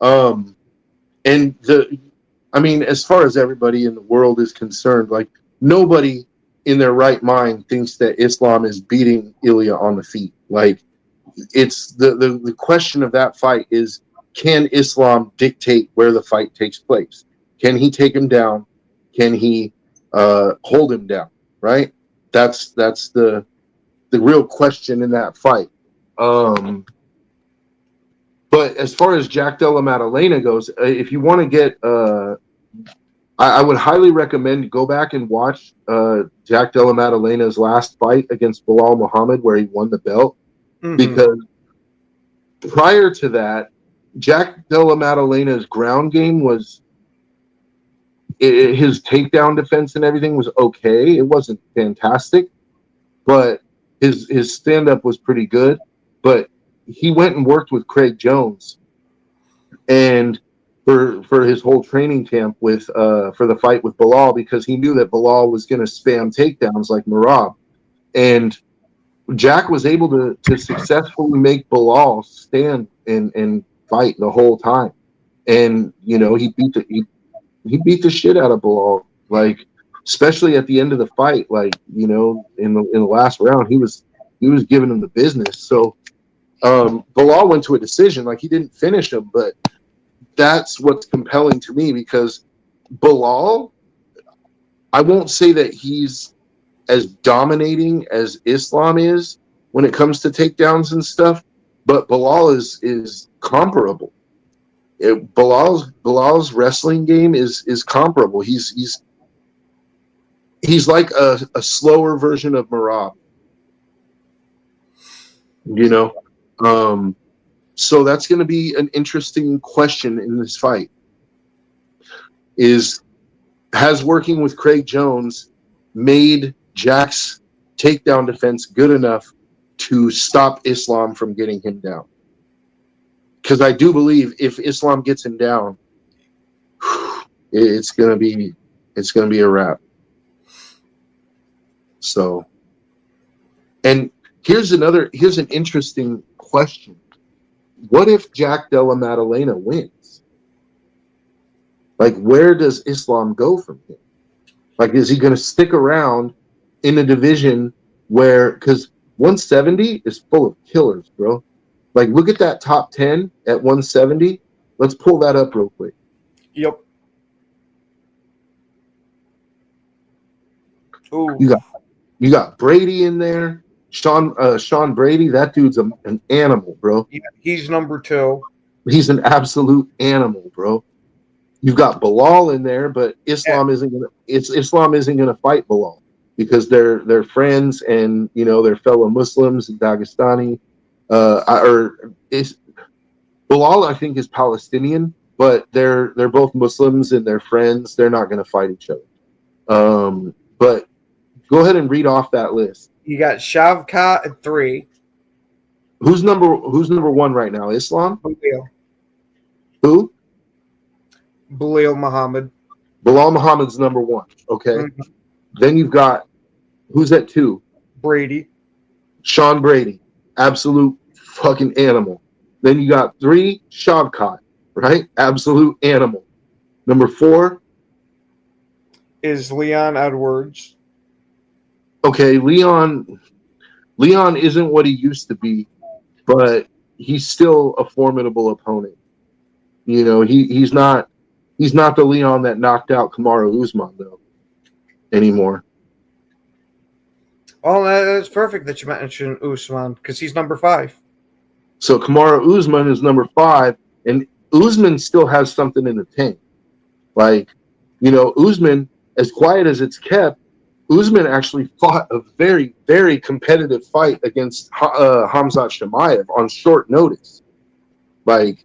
And as far as everybody in the world is concerned, like nobody in their right mind thinks that Islam is beating Ilya on the feet. Like, it's the question of that fight is, can Islam dictate where the fight takes place? Can he take him down? Can he hold him down? Right? That's the real question in that fight. But as far as Jack Della Maddalena goes, if you want to get, I would highly recommend go back and watch Jack Della Maddalena's last fight against Bilal Muhammad, where he won the belt, because prior to that, Jack Della Maddalena's ground game was his takedown defense and everything was okay. It wasn't fantastic, but his stand-up was pretty good. But he went and worked with Craig Jones, and for his whole training camp with for the fight with Bilal, because he knew that Bilal was going to spam takedowns like Merab, and Jack was able to successfully make Bilal stand and fight the whole time, and he beat the shit out of Bilal, like especially at the end of the fight, like in the last round he was giving him the business. So Bilal went to a decision, like he didn't finish him, but that's what's compelling to me, because Bilal, I won't say that he's as dominating as Islam is when it comes to takedowns and stuff, but Bilal is comparable. Bilal's wrestling game is comparable. He's like a slower version of Merab. So that's going to be an interesting question in this fight. Has working with Craig Jones made Jack's takedown defense good enough to stop Islam from getting him down? Because I do believe if Islam gets him down, it's gonna be a wrap. So, and here's an interesting question. What if Jack Della Maddalena wins? Like, where does Islam go from here? Like, is he going to stick around in a division where, because 170 is full of killers, bro. Like, look at that top 10 at 170. Let's pull that up real quick. Yep. Ooh. You got Brady in there. Sean Brady, that dude's an animal, bro. Yeah, he's number 2. He's an absolute animal, bro. You've got Bilal in there, but Islam isn't gonna fight Bilal because they're friends and they're fellow Muslims and Dagestani. Bilal, I think, is Palestinian, but they're both Muslims and they're friends. They're not gonna fight each other. But go ahead and read off that list. You got Shavkat at 3. Who's number 1 right now? Islam? Bilal. Who? Bilal Muhammad. Bilal Muhammad's number 1. Okay. Mm-hmm. Then you've got, who's at 2? Brady. Sean Brady. Absolute fucking animal. Then you got 3, Shavkat, right? Absolute animal. Number 4 is Leon Edwards. Okay, Leon isn't what he used to be, but he's still a formidable opponent. He's not the Leon that knocked out Kamaru Usman though anymore. Oh, that's perfect that you mentioned Usman because he's number 5. So Kamaru Usman is number 5, and Usman still has something in the tank. Like, Usman, as quiet as it's kept, Usman actually fought a very, very competitive fight against Khamzat Chimaev on short notice. Like,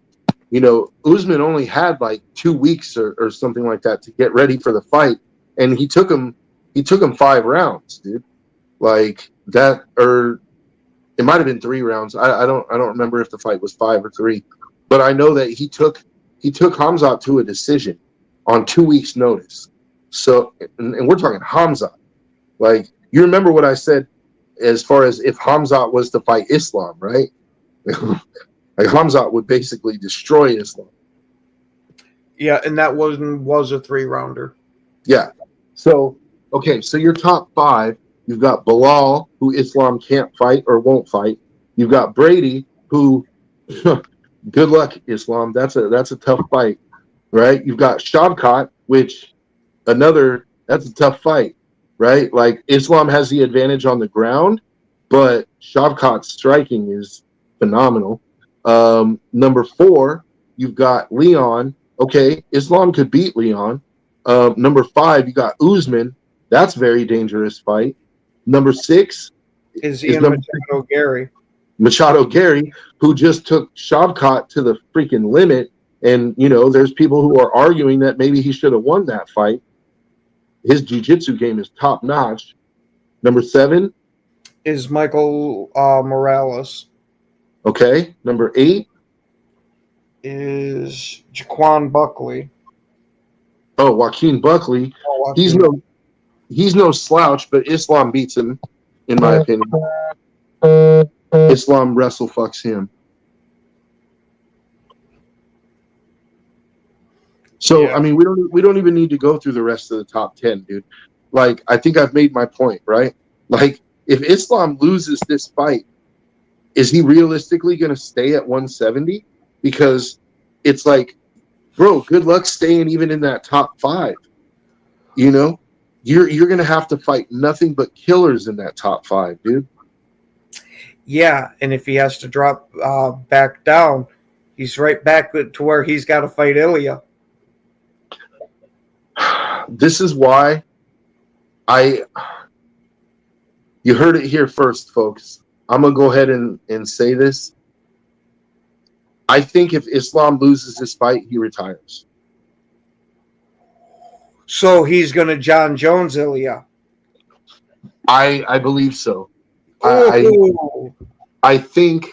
Usman only had like 2 weeks or something like that to get ready for the fight, and he took him 5 rounds, dude. Like that, or it might have been 3 rounds. I don't remember if the fight was 5 or 3, but I know that he took Khamzat to a decision on 2 weeks' notice. So, and we're talking Khamzat. Like, you remember what I said as far as if Khamzat was to fight Islam, right? Like, Khamzat would basically destroy Islam. Yeah, and that was a 3-rounder. Yeah. So, okay, so your top 5, you've got Bilal, who Islam can't fight or won't fight. You've got Brady, who, good luck, Islam. That's a tough fight, right? You've got Shavkat, which that's a tough fight. Right? Like, Islam has the advantage on the ground, but Shavkat's striking is phenomenal. Number 4, you've got Leon. Okay, Islam could beat Leon. Number 5, you got Usman. That's a very dangerous fight. Number 6 is Ian Machado Gary. Machado Gary, who just took Shavkat to the freaking limit. And, there's people who are arguing that maybe he should have won that fight. His jiu-jitsu game is top notch. Number 7 is Michael Morales. Okay. Number 8 is Jaquan Buckley. Oh, Joaquin Buckley. Oh, Joaquin. He's no slouch, but Islam beats him, in my opinion. Islam wrestle fucks him. So Yeah. I mean, we don't even need to go through the rest of the top 10, dude. Like, I think I've made my point, right? Like, if Islam loses this fight, is he realistically going to stay at 170? Because it's like, bro, good luck staying even in that top 5. You're going to have to fight nothing but killers in that top 5, dude. Yeah, and if he has to drop back down, he's right back to where he's got to fight Ilya. This is why you heard it here first, folks. I'm going to go ahead and say this. I think if Islam loses this fight, he retires. So he's going to John Jones Ilya. I believe so. I think,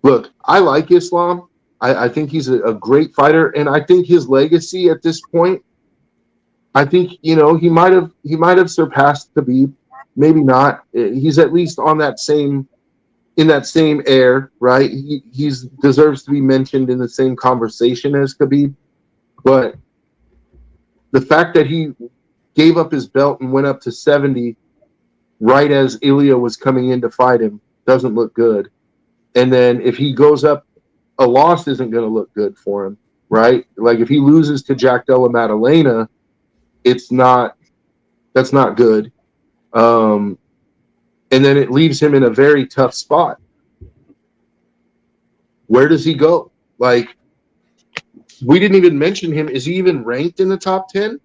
look, I like Islam. I think he's a great fighter, and I think his legacy at this point, I think, he might have surpassed Khabib. Maybe not. He's at least in that same air, right? He deserves to be mentioned in the same conversation as Khabib. But the fact that he gave up his belt and went up to 70 right as Ilya was coming in to fight him doesn't look good. And then if he goes up, a loss isn't going to look good for him, right? Like if he loses to Jack Della Maddalena, that's not good. And then it leaves him in a very tough spot. Where does he go? Like, we didn't even mention him. Is he even ranked in the top 10?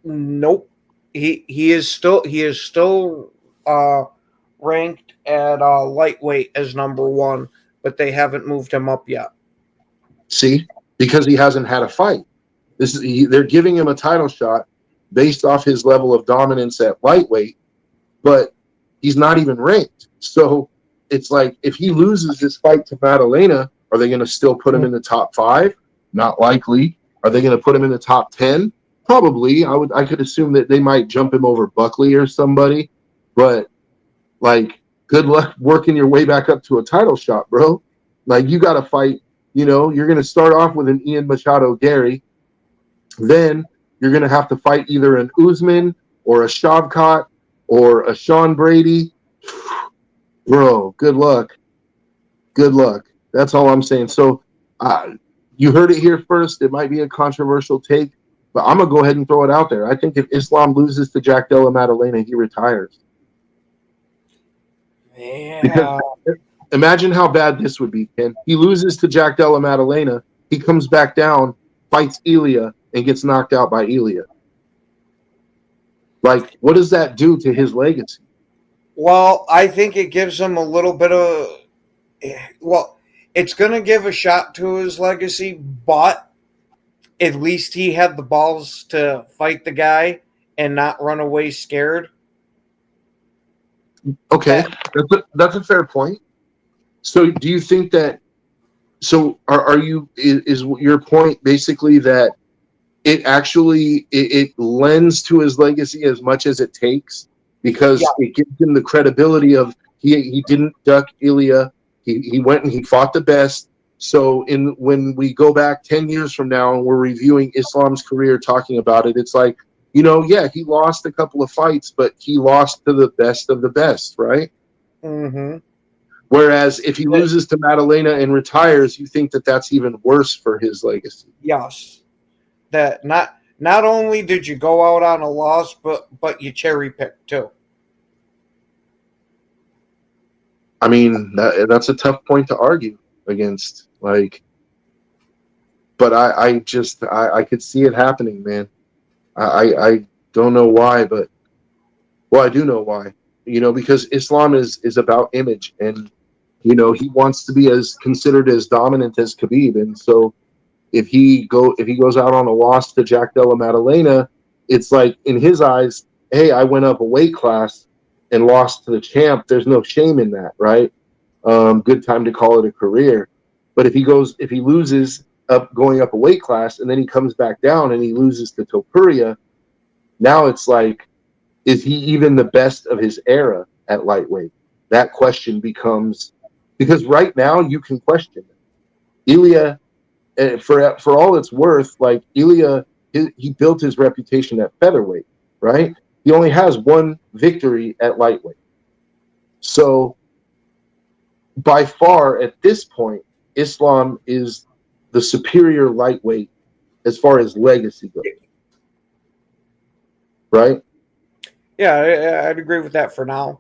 Nope. He is still ranked at lightweight as number 1, but they haven't moved him up yet. See, because he hasn't had a fight. They're giving him a title shot based off his level of dominance at lightweight, but he's not even ranked. So it's like, if he loses this fight to Maddalena, are they going to still put him in the top 5? Not likely. Are they going to put him in the top 10? Probably. I could assume that they might jump him over Buckley or somebody, but like, good luck working your way back up to a title shot, bro. Like, you got to fight. You're going to start off with an Ian Machado Gary. Then you're going to have to fight either an Usman or a Shavkat or a Sean Brady. Bro, good luck. Good luck. That's all I'm saying. So you heard it here first. It might be a controversial take, but I'm going to go ahead and throw it out there. I think if Islam loses to Jack Della Maddalena, he retires. Yeah. Because imagine how bad this would be, Ken. He loses to Jack Della Maddalena. He comes back down, fights Ilya, and gets knocked out by Ilya. Like, what does that do to his legacy? Well, I think it gives him a little bit of... Well, it's going to give a shot to his legacy, but at least he had the balls to fight the guy and not run away scared. Okay, that's a fair point. So do you think that, so is your point basically that it actually, it lends to his legacy as much as it takes, because it gives him the credibility of he didn't duck Ilya, he went and he fought the best. So when we go back 10 years from now and we're reviewing Islam's career, talking about it, it's like, he lost a couple of fights, but he lost to the best of the best, right? Mm-hmm. Whereas if he loses to Maddalena and retires, you think that that's even worse for his legacy. Yes. That not only did you go out on a loss, but you cherry picked too. I mean, that's a tough point to argue against. Like, but I could see it happening, man. I don't know why, but I do know why. because Islam is about image, and he wants to be as considered as dominant as Khabib, and so if he goes out on a loss to Jack Della Maddalena, it's like in his eyes, hey, I went up a weight class and lost to the champ. There's no shame in that, right? Good time to call it a career. But if he loses going up a weight class and then he comes back down and he loses to Topuria, now it's like, is he even the best of his era at lightweight? That question becomes, because right now you can question it. Ilya, for all it's worth, like Ilya, he built his reputation at featherweight, right? He only has one victory at lightweight. So by far at this point, Islam is the superior lightweight as far as legacy goes, right? Yeah, I'd agree with that for now.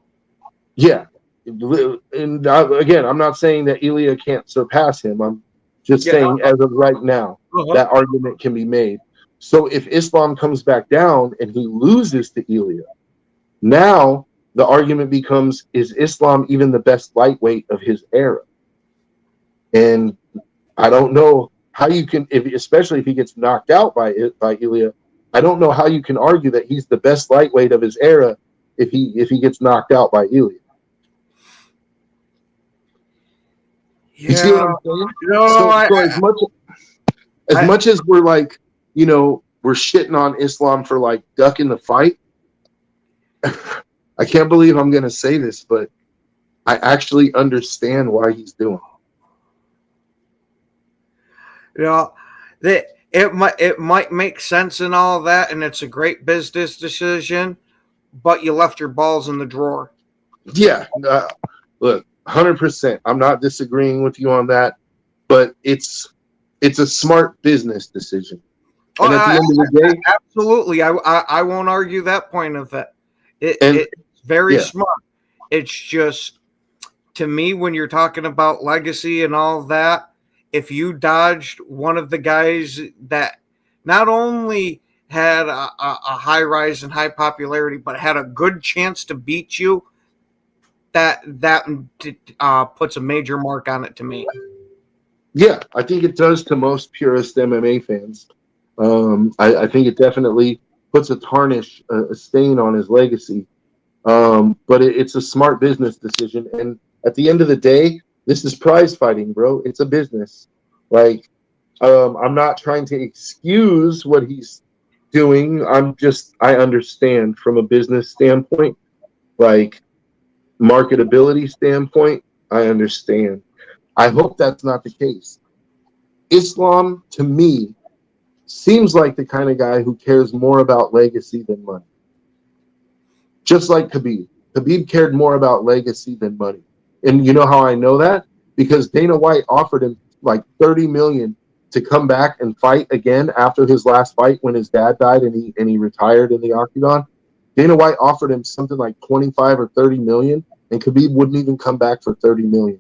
Yeah. And again, I'm not saying that Ilya can't surpass him. I'm just saying as of right now, that argument can be made. So if Islam comes back down and he loses to Ilya, now the argument becomes, is Islam even the best lightweight of his era? And I don't know how you can, especially if he gets knocked out by Ilya, I don't know how you can argue that he's the best lightweight of his era if he gets knocked out by Ilya. Yeah. You see what I'm saying? No, so as much as we're like, we're shitting on Islam for like ducking the fight, I can't believe I'm going to say this, but I actually understand why he's doing it. It might make sense and all that, and it's a great business decision, but you left your balls in the drawer. Yeah, look, 100%. I'm not disagreeing with you on that, but it's a smart business decision. And at the end of the day, absolutely, I won't argue that point of it. It's very smart. It's just, to me, when you're talking about legacy and all that, if you dodged one of the guys that not only had a high rise and high popularity, but had a good chance to beat you, that puts a major mark on it to me. Yeah, I think it does to most purist MMA fans. I think it definitely puts a tarnish, a stain on his legacy. But it's a smart business decision. And at the end of the day, this is prize fighting, bro. It's a business. Like, I'm not trying to excuse what he's doing. I understand from a business standpoint, like marketability standpoint, I understand. I hope that's not the case. Islam, to me, seems like the kind of guy who cares more about legacy than money. Just like Khabib. Khabib cared more about legacy than money. And you know how I know that? Because Dana White offered him like $30 million to come back and fight again after his last fight when his dad died and he retired in the octagon. Dana White offered him something like 25 or 30 million, and Khabib wouldn't even come back for 30 million.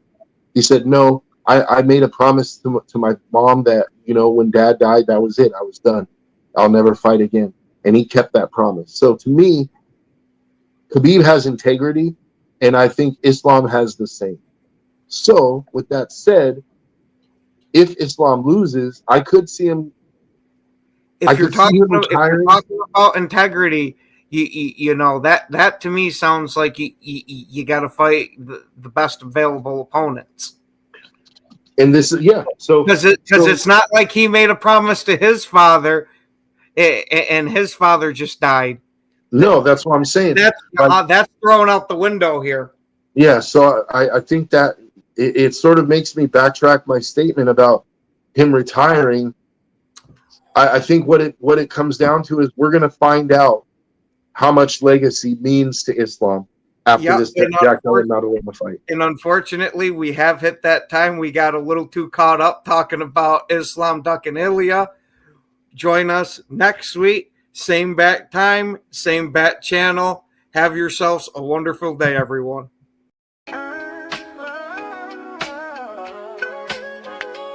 He said, no, I made a promise to my mom that, when dad died, that was it. I was done. I'll never fight again. And he kept that promise. So to me, Khabib has integrity, and I think Islam has the same. So with that said, if Islam loses, I could see him. If you're talking about integrity, that to me sounds like you got to fight the best available opponents. And this is so because it's not like he made a promise to his father, and his father just died. No, that's what I'm saying. That's thrown out the window here. Yeah, so I think that it sort of makes me backtrack my statement about him retiring. I think what it comes down to is we're going to find out how much legacy means to Islam after this Jack Della Maddalena fight. And unfortunately, we have hit that time. We got a little too caught up talking about Islam ducking Ilya. Join us next week. Same bat time, same bat channel. Have yourselves a wonderful day, everyone.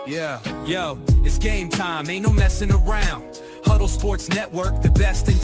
Yeah, yo, it's game time. Ain't no messing around. Huddle Sports Network, the best in